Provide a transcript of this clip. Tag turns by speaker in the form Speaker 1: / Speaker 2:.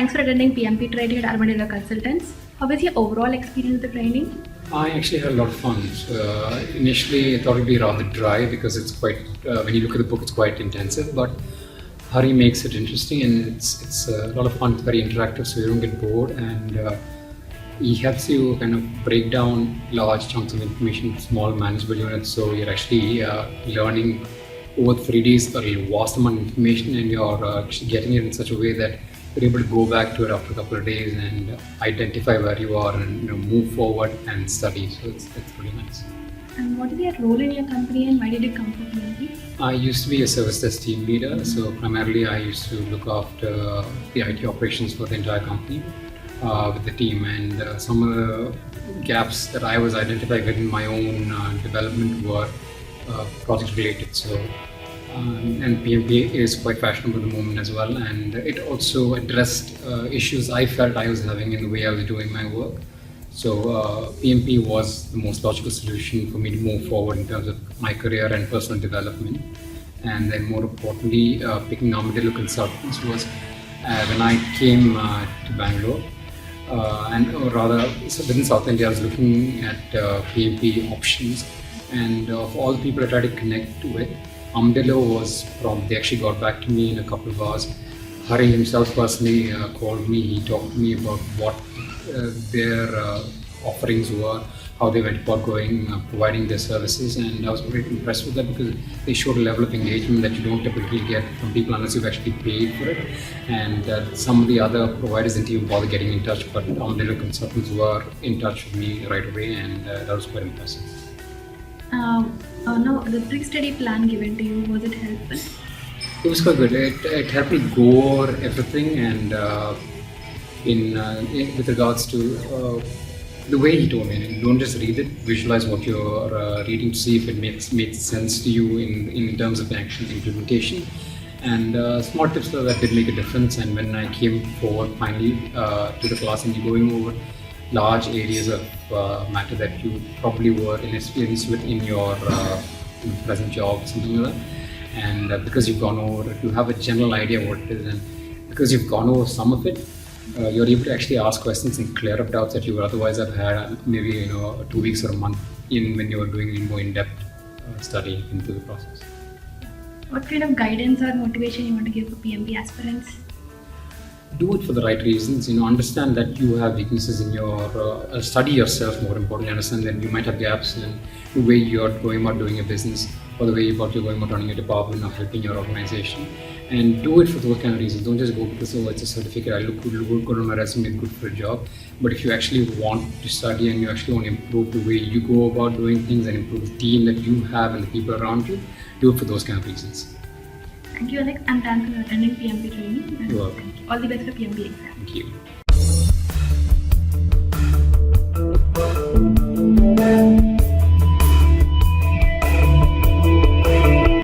Speaker 1: Thanks for attending PMP training at Armadillo Consultants. How was your overall experience with the training?
Speaker 2: I actually had a lot of fun. So, initially, I thought it'd be rather dry because it's quite, when you look at the book, it's quite intensive. But Hari makes it interesting, and it's a lot of fun. It's very interactive, so you don't get bored. And he helps you kind of break down large chunks of information into small manageable units. So you're actually learning over 3 days a vast amount of information, and you're actually getting it in such a way that you're able to go back to it after a couple of days and identify where you are and move forward and study. So it's really nice.
Speaker 1: And what is your role in your company and why did you come to PMP?
Speaker 2: I used to be a service desk team leader, so primarily I used to look after the IT operations for the entire company with the team, and some of the gaps that I was identifying within my own development were project related. So and PMP is quite fashionable at the moment as well, and it also addressed issues I felt I was having in the way I was doing my work. So PMP was the most logical solution for me to move forward in terms of my career and personal development. And then more importantly, picking Armadillo Consultants was when I came to Bangalore, or rather so within South India, I was looking at PMP options, and of all the people I tried to connect with, Armadillo was prompt. They actually got back to me in a couple of hours. Hari himself personally called me. He talked to me about what their offerings were, how they went about providing their services, and I was very impressed with that because they showed a level of engagement that you don't typically get from people unless you've actually paid for it. And some of the other providers didn't even bother getting in touch, but Armadillo Consultants were in touch with me right away, and that was quite impressive.
Speaker 1: Now, the pre-study plan given to you, was it helpful?
Speaker 2: It was quite good. It helped me go over everything, and with regards to the way he told me, don't just read it, visualize what you're reading to see if it makes sense to you in terms of actual implementation. And small tips that did make a difference. And when I came forward finally to the class and going over large areas of matter that you probably were inexperienced with in your present job, something like that. And because you've gone over it, you have a general idea what it is, and because you've gone over some of it, you're able to actually ask questions and clear up doubts that you would otherwise have had maybe 2 weeks or a month when you were doing more in-depth study into the process.
Speaker 1: What kind of guidance or motivation you want to give for PMP aspirants?
Speaker 2: Do it for the right reasons. Understand that you have weaknesses in your study yourself. More importantly, understand that you might have gaps in the way you're going about doing a business, or the way you're going about running a department or helping your organization. And do it for those kind of reasons. Don't just go because it's a certificate. I look good on my resume, good for a job. But if you actually want to study and you actually want to improve the way you go about doing things and improve the team that you have and the people around you, do it for those kind of reasons.
Speaker 1: Thank you, Alex, and thanks for attending PMP training.
Speaker 2: You're welcome.
Speaker 1: All the best for PMP exam.
Speaker 2: Thank you.